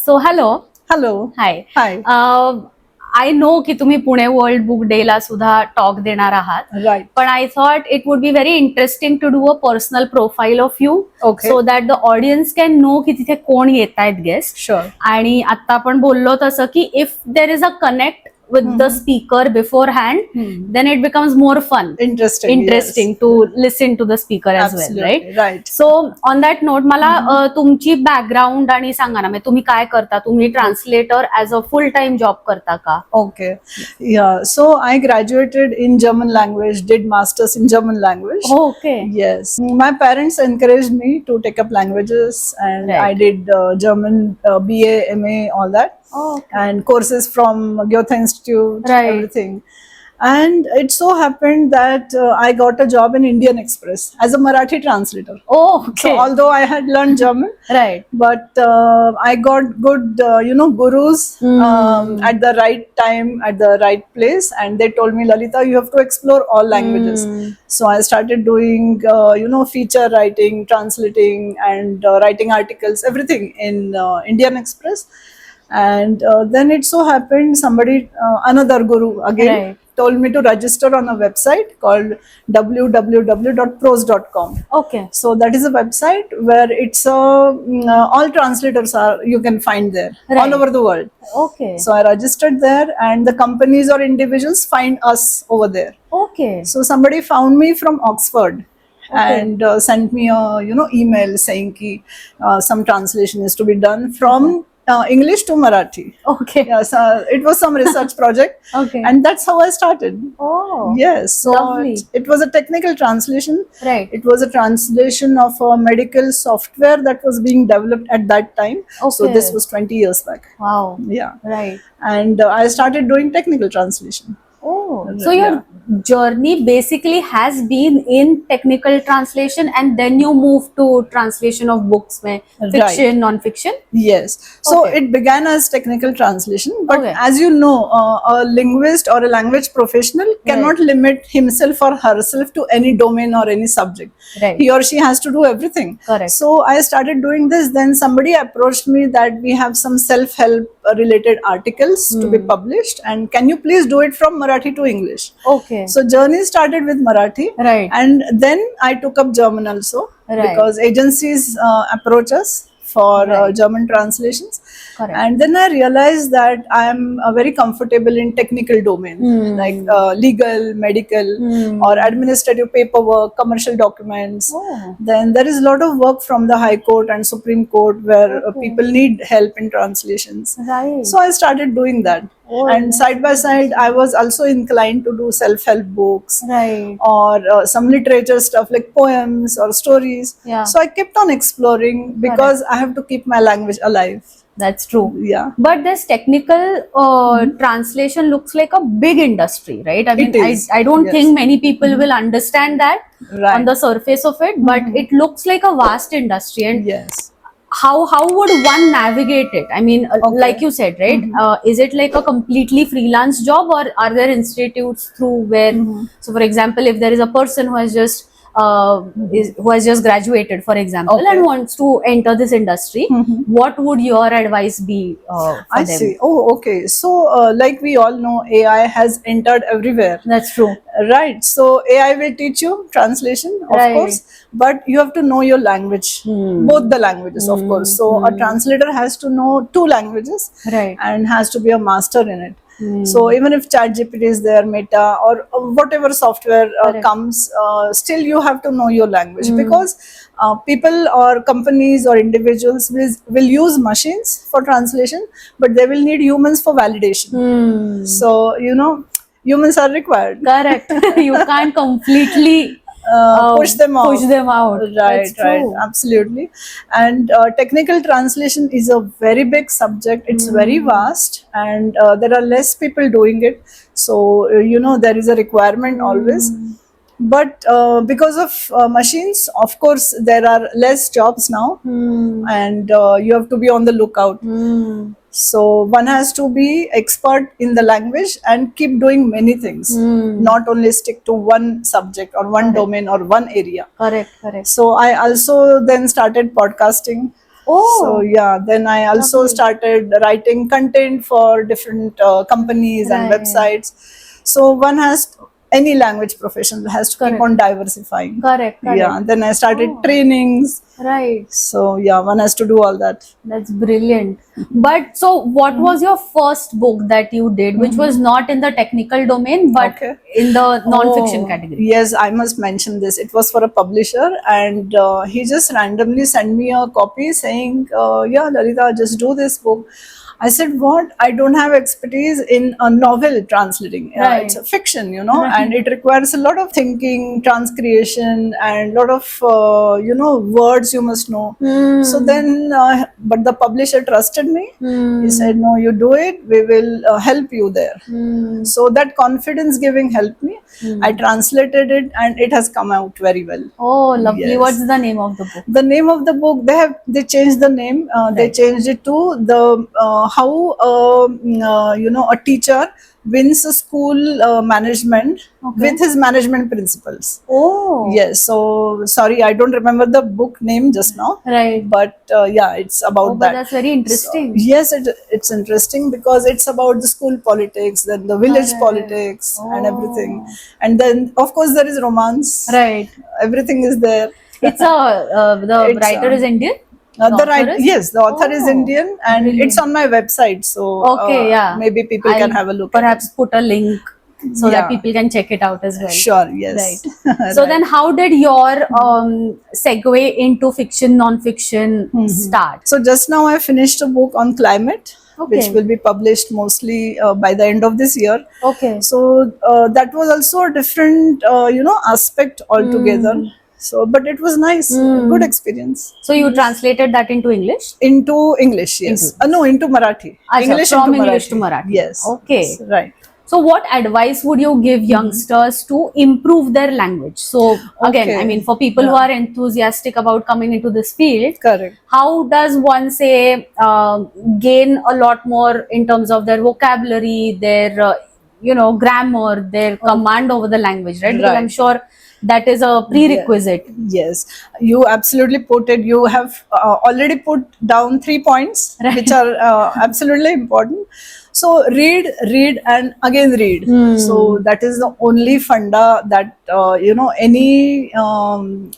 So hello. Hello. Hi. Hi. I know की तुम्ही Pune world book day ला सुद्धा टॉक देणार आहात. राईट. पण I thought it would be very interesting to do a personal profile of you, okay. So that the audience can know की तिथे कोण येत आहेत गेस्ट. शुअर. आणि आता आपण बोललो तसं की if there is a connect with the speaker beforehand, then it becomes more fun, Interesting. interesting to listen to the speaker as well, right? Right. So on that note, मला तुमची background आणि सांगा ना, म्हणजे तुम्ही काय करता? तुम्ही translator as a full time job करता का? Okay. Yeah. So I graduated in German language, did masters in German language. Okay. Yes. My parents encouraged me to take up languages, and Right. I did German BA, MA, all that. Okay. And courses from Goethe Institute, Right. everything. And it so happened that I got a job in Indian Express as a Marathi translator. Oh, okay. So although I had learned German, Right. but I got good, gurus at the right time, at the right place, and they told me, Lalita, you have to explore all languages. So I started doing, feature writing, translating, and writing articles, everything in Indian Express. And then it so happened somebody, another guru again, Right. told me to register on a website called www.pros.com. Okay. So that is a website where it's all translators are, you can find there, Right. all over the world. Okay. So I registered there, and the companies or individuals find us over there. Okay. So somebody found me from Oxford. Okay. And sent me a email saying ki some translation is to be done from English to Marathi. Okay. Yes, it was some research project. Okay. And that's how I started. Oh. Yes. So Lovely. it was a technical translation. Right. It was a translation of a medical software that was being developed at that time. So Okay. this was 20 years back. Wow. Yeah. Right. And I started doing technical translation. Oh, so your journey basically has been in technical translation, and then you moved to translation of books, fiction, non-fiction. Yes. So Okay. it began as technical translation, but Okay. as you know, a linguist or a language professional cannot limit himself or herself to any domain or any subject. Right. He or she has to do everything. Correct. So I started doing this. Then somebody approached me that we have some self-help related articles to be published, and can you please do it from Marathi to English? Okay. So journey started with Marathi. Right. And then I took up German also. Right. Because agencies approach us for Right. German translations. Correct. And then I realized that I am very comfortable in technical domain, like legal, medical, or administrative paperwork, commercial documents. Oh. Then there is a lot of work from the High Court and Supreme Court where people need help in translations. Right. So I started doing that. Oh, And side by side, I was also inclined to do self-help books. Right. Or some literature stuff like poems or stories. Yeah. So I kept on exploring because I have to keep my language alive. That's true. Yeah. But this technical translation looks like a big industry, right? I mean, It is. I don't Yes. think many people will understand that Right. on the surface of it, but it looks like a vast industry. And Yes. how would one navigate it? I mean, Okay. like you said, right? Is it like a completely freelance job, or are there institutes through where, so for example, if there is a person who has just who has just graduated, for example, Okay. and wants to enter this industry, what would your advice be for I them? see. Oh, okay. So, like we all know, AI has entered everywhere. That's true. Right. So AI will teach you translation, of Right. course, but you have to know your language, both the languages, of course. So a translator has to know 2 languages, Right. and has to be a master in it. So even if ChatGPT is there, Meta, or whatever software comes, still you have to know your language, because people or companies or individuals will use machines for translation, but they will need humans for validation. So humans are required. Correct. You can't completely Push them out. Push them out. Right, That's true. right, absolutely. And technical translation is a very big subject. It's very vast, and there are less people doing it. So there is a requirement always. But because of machines, of course, there are less jobs now, and you have to be on the lookout. So one has to be expert in the language and keep doing many things, not only stick to one subject or one domain or one area. Correct, correct. So I also then started podcasting. Oh. So yeah, then I also Lovely. started writing content for different companies and Right. websites. So one has any language professional has to keep Correct. on diversifying. Correct. Yeah, then I started Oh. trainings. Right. So yeah, one has to do all that. That's brilliant. But so, what was your first book that you did, which was not in the technical domain, but Okay. in the non-fiction Oh, category? yes, I must mention this. It was for a publisher, and he just randomly sent me a copy saying, "Yeah, Lalita, just do this book." I said, "What? I don't have expertise in a novel translating. Right. It's a fiction, you know, Right. and it requires a lot of thinking, transcreation, and a lot of words you must know." Hmm. So then, but the publisher trusted me. Hmm. He said, "No, you do it. We will help you there." Hmm. So that confidence giving helped me. I translated it and it has come out very well. Oh, lovely. Yes. What's the name of the book? The name of the book, they changed the name. They Right. changed it to the how a teacher wins a school management Okay. with his management principles. Oh. Yes. So sorry, I don't remember the book name just now. Right. But yeah, it's about Oh, but that. that's very interesting. So, yes, it's interesting because it's about the school politics, then the village Correct. politics, and everything. Oh. And then, of course, there is romance. Right. Everything is there. It's the It's, writer is Indian. Yes, the author is Oh, Indian, and brilliant. it's on my website. So Okay, yeah. maybe people can I'll have a look. Perhaps put a link so that Yeah. people can check it out as well. Sure. Yes. Right. So then, how did your segue into fiction, non-fiction start? So just now I finished a book on climate, which Okay. will be published mostly by the end of this year. Okay. So that was also a different, aspect altogether. So, but it was nice, good experience. So you translated that into English? Into English, yes. No, into Marathi. Acha, from English to Marathi. Yes. Okay. Right. So what advice would you give youngsters to improve their language? So again, Okay. I mean, for people who are enthusiastic about coming into this field, Correct. how does one say gain a lot more in terms of their vocabulary, their grammar, their command over the language, right? Because Right. I'm sure that is a prerequisite. Yes, you absolutely put it. You have already put down 3 points, which are absolutely important. So read, and again read. So that is the only funda that any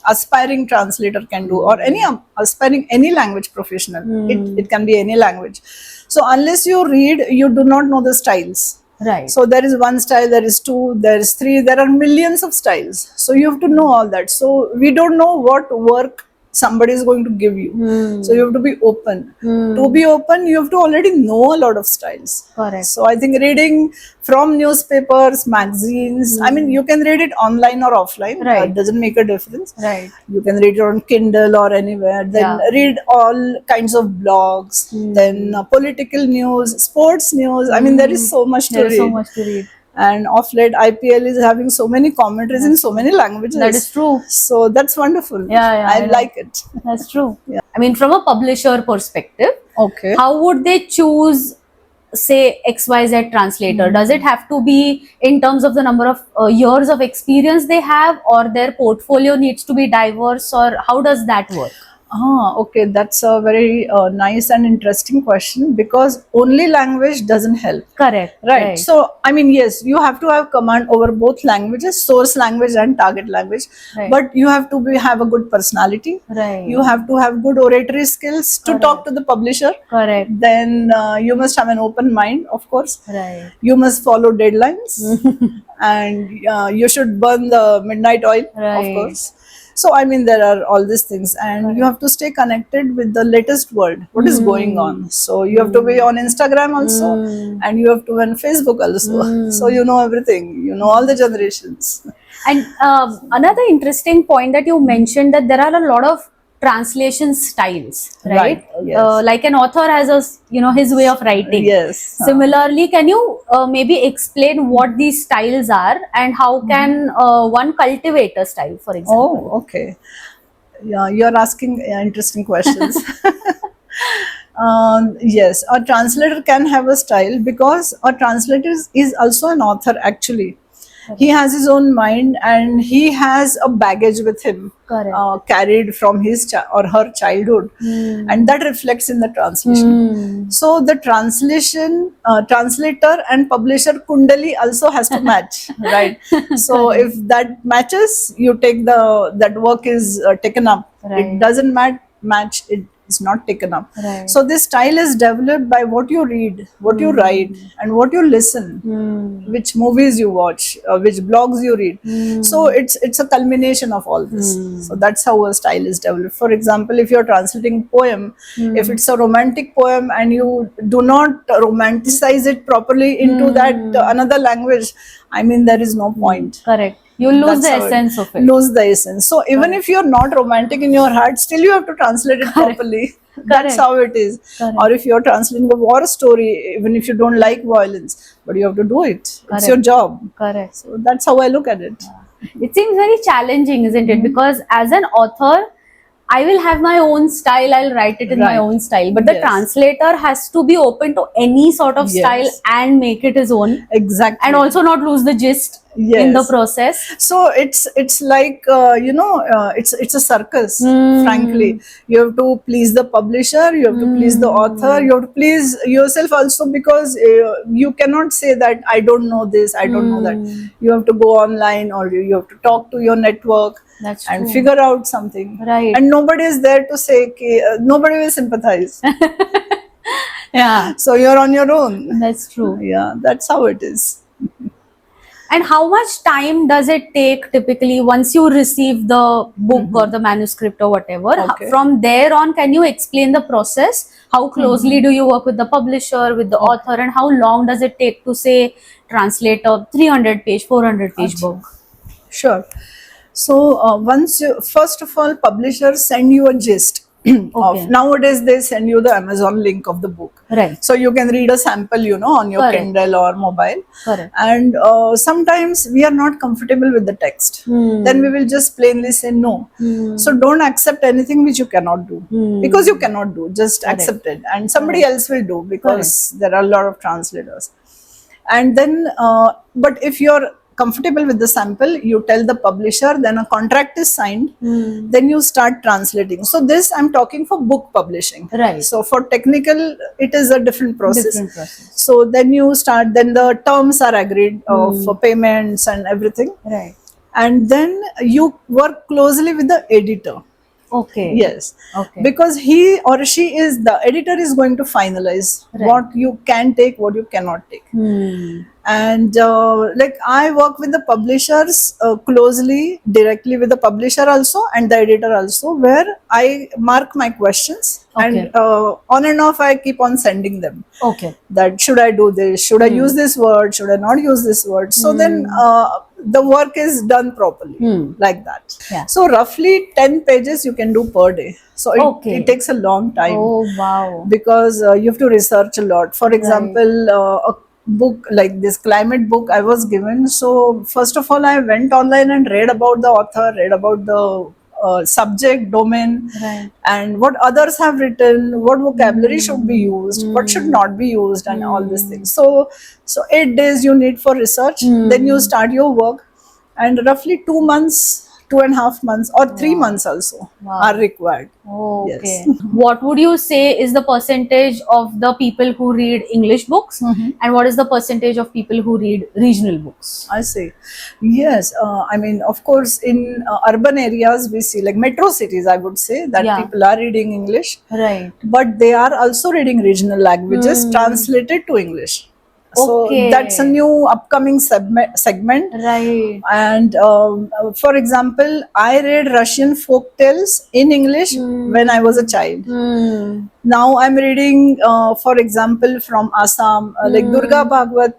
aspiring translator can do, or any aspiring any language professional. It can be any language. So unless you read, you do not know the styles. Right. So there is one style, there is two, there is three, there are millions of styles. So you have to know all that. So we don't know what work somebody is going to give you. So you have to be open. To be open, you have to already know a lot of styles. Correct. So I think reading from newspapers, magazines, I mean, you can read it online or offline. Right. It doesn't make a difference. Right. You can read it on Kindle or anywhere. Then read all kinds of blogs. Then political news, sports news. I mean, there is so much to There read. is so much to read. And off late, IPL is having so many commentaries in so many languages. That is true. So that's wonderful. Yeah, I I know. like it. That's true. I mean, from a publisher perspective, Okay. how would they choose, say, XYZ translator? Does it have to be in terms of the number of years of experience they have, or their portfolio needs to be diverse, or how does that work? Okay, that's a very nice and interesting question, because only language doesn't help. Correct. Right. So, I mean, yes, you have to have command over both languages, source language and target language. Right. But you have to have a good personality. Right. You have to have good oratory skills to talk to the publisher. Correct. Then you must have an open mind, of course. Right. You must follow deadlines, and you should burn the midnight oil, Right. of course. So, I mean, there are all these things, and you have to stay connected with the latest world, what is going on. So, you have to be on Instagram also, and you have to be on Facebook also. So, you know everything, you know all the generations. And another interesting point that you mentioned, that there are a lot of translation styles, right? Right, yes. Like an author has his way of writing. Yes. Similarly, can you maybe explain what these styles are and how can one cultivate a style, for example? Oh, okay. Yeah, you're asking interesting questions. Yes, a translator can have a style, because a translator is also an author actually. He has his own mind, and he has a baggage with him, Correct. carried from his or her childhood, and that reflects in the translation. So the translation, translator and publisher kundali also has to match, right? So if that matches, you take that work is taken up. Right. It doesn't match, it is not taken up. Right. So this style is developed by what you read, what you write, and what you listen, which movies you watch, which blogs you read. So it's a culmination of all this. So that's how a style is developed. For example, if you're translating poem, if it's a romantic poem and you do not romanticize it properly into that another language, I mean, there is no point. Correct. You lose That's the how essence of it. Lose the essence. So even if you're not romantic in your heart, still you have to translate it properly. That's how it is. Correct. Or if you're translating a war story, even if you don't like violence, but you have to do it. It's your job. Correct. So that's how I look at it. It seems very challenging, isn't it? Because as an author, I will have my own style, I'll write it in my Right. own style. But the Yes. translator has to be open to any sort of Yes. style and make it his own. Exactly. And also not lose the gist in the Yes. process. So it's like it's a circus. Frankly, you have to please the publisher, you have to please the author, you have to please yourself also, because you cannot say that I don't know this, I don't know that. You have to go online, or you have to talk to your network. That's and true. figure out something. Right. And nobody is there to say nobody will sympathize. Yeah, So you're on your own. that's true. Yeah, that's how it is. And how much time does it take typically once you receive the book or the manuscript or whatever? Okay. From there on, can you explain the process? How closely do you work with the publisher, with the author, and how long does it take to, say, translate a 300-page, 400-page book? Sure. So once you, first of all, publishers send you a gist. Of nowadays they send you the Amazon link of the book, Right. so you can read a sample, on your Correct. Kindle or mobile. Correct. And sometimes we are not comfortable with the text, then we will just plainly say no. So don't accept anything which you cannot do, because you cannot do, just accept it, and somebody else will do, because there are a lot of translators. And then but if you're comfortable with the sample, you tell the publisher, then a contract is signed, then you start translating. So this I'm talking for book publishing. Right. So for technical, it is a different process. Different process. So then you start, then the terms are agreed of payments and everything. Right. And then you work closely with the editor. Okay. Yes. Okay. Because he or she is, the editor is going to finalize what you can take, what you cannot take. And like I work with the publishers closely, directly with the publisher also, and the editor also, where I mark my questions. And on and off I keep on sending them, Okay. that should I do this, should I use this word, should I not use this word. So then the work is done properly, like that. Yeah. So roughly 10 pages you can do per day. So it takes a long time. Oh, wow. Because you have to research a lot. For example, a book like this climate book I was given, so first of all I went online and read about the author, read about the subject domain, Right. and what others have written, what vocabulary should be used, what should not be used, and all these things. So 8 days you need for research, then you start your work, and roughly 2 months, 2.5 months, or 3 months also are required. Oh, Yes. okay. What would you say is the percentage of the people who read English books, and what is the percentage of people who read regional books? I see. Yes, I mean, of course, in urban areas we see, like metro cities, I would say that people are reading English, Right. but they are also reading regional languages translated to English. So that's a new upcoming segment. Right. And for example, I read Russian folk tales in English when I was a child. Now I'm reading, for example, from Assam, like Durga Bhagwat,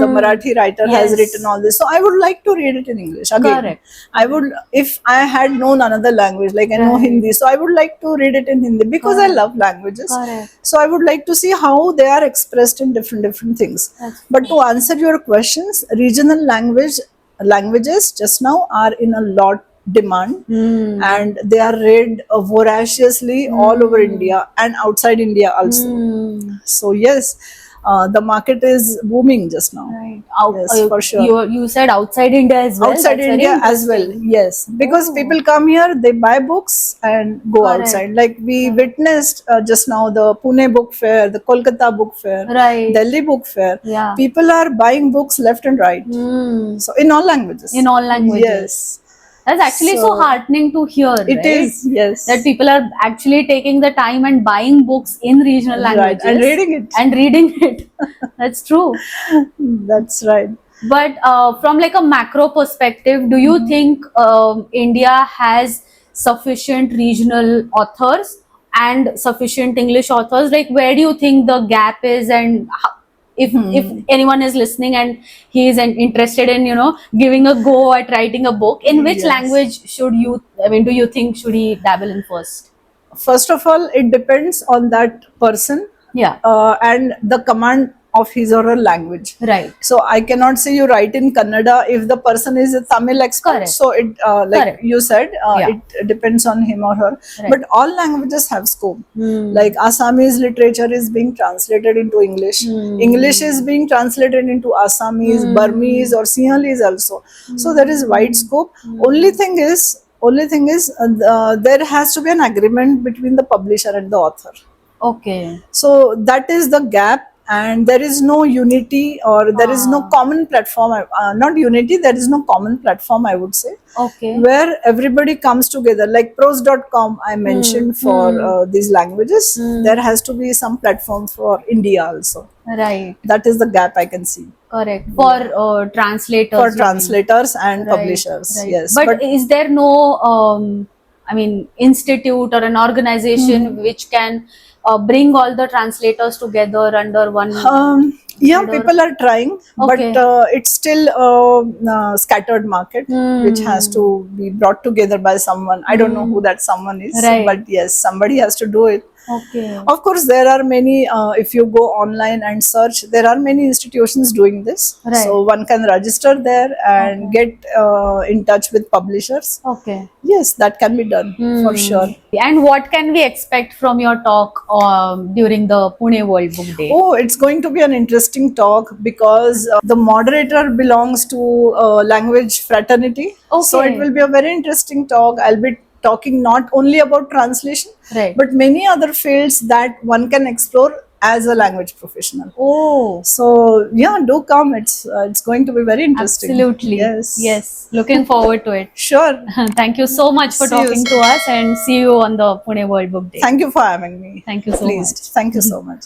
the Marathi writer has written all this. So I would like to read it in English again. Correct. I would, if I had known another language, like I know Hindi, so I would like to read it in Hindi, because I love languages. Correct. So I would like to see how they are expressed in different things. But to answer your questions, regional languages just now are in a lot demand, and they are read voraciously all over India and outside India also. So yes, the market is booming just now. Right. Yes, for sure. You said outside India as well. Outside That's very India as well, interesting. yes, because Oh. people come here, they buy books and go Correct. outside. Like we witnessed just now the Pune book fair, the Kolkata book fair, Right. Delhi book fair. Yeah. People are buying books left and right. Hmm. So in all languages. In all languages. Yes. That's actually so So, heartening to hear. It right? is, yes. That people are actually taking the time and buying books in regional Right, languages and reading it. And reading it. That's true. That's right. But from like a macro perspective, do you think India has sufficient regional authors and sufficient English authors? Like, where do you think the gap is, and how, if anyone is listening and he is interested in giving a go at writing a book, in which Yes. language do you think should he dabble in first? First of all, it depends on that person Yeah, and the command of his or her language. right. So I cannot say you write in Kannada if the person is a Tamil expert. Correct. So it, like Correct. you said, Yeah. it depends on him or her. Right. But all languages have scope. Hmm. Like Assamese literature is being translated into English. English is being translated into Assamese, Burmese, or Sinhalese also. So there is wide scope. Only thing is there has to be an agreement between the publisher and the author. Okay. So that is the gap, and there is no unity, or there is no common platform. Not unity, there is no common platform, I would say, Okay. where everybody comes together. Like prose.com I mentioned for these languages. There has to be some platform for India also. Right. That is the gap I can see Correct. For translators. for you mean. translators and Right, publishers. right. Yes, But is there no institute or an organization which can bring all the translators together under one yeah, Under- people are trying, Okay. but it's still a scattered market, which has to be brought together by someone. I don't know who that someone is, Right. but yes, somebody has to do it. Okay. Of course, there are many, if you go online and search, there are many institutions doing this. Right. So one can register there and get in touch with publishers. Okay. Yes, that can be done for sure. And what can we expect from your talk during the Pune World Book Day? Oh, it's going to be an interesting talk because the moderator belongs to language fraternity. So Okay. it will be a very interesting talk. I'll be talking not only about translation, Right. but many other fields that one can explore as a language professional. Oh, So yeah, do come. It's going to be very interesting. absolutely. Yes. Yes. Looking forward to it. Sure. Thank you so much for See you talking soon. to us, and see you on the Pune World Book Day. Thank you for having me. Thank you so Pleased. much. Thank you so much.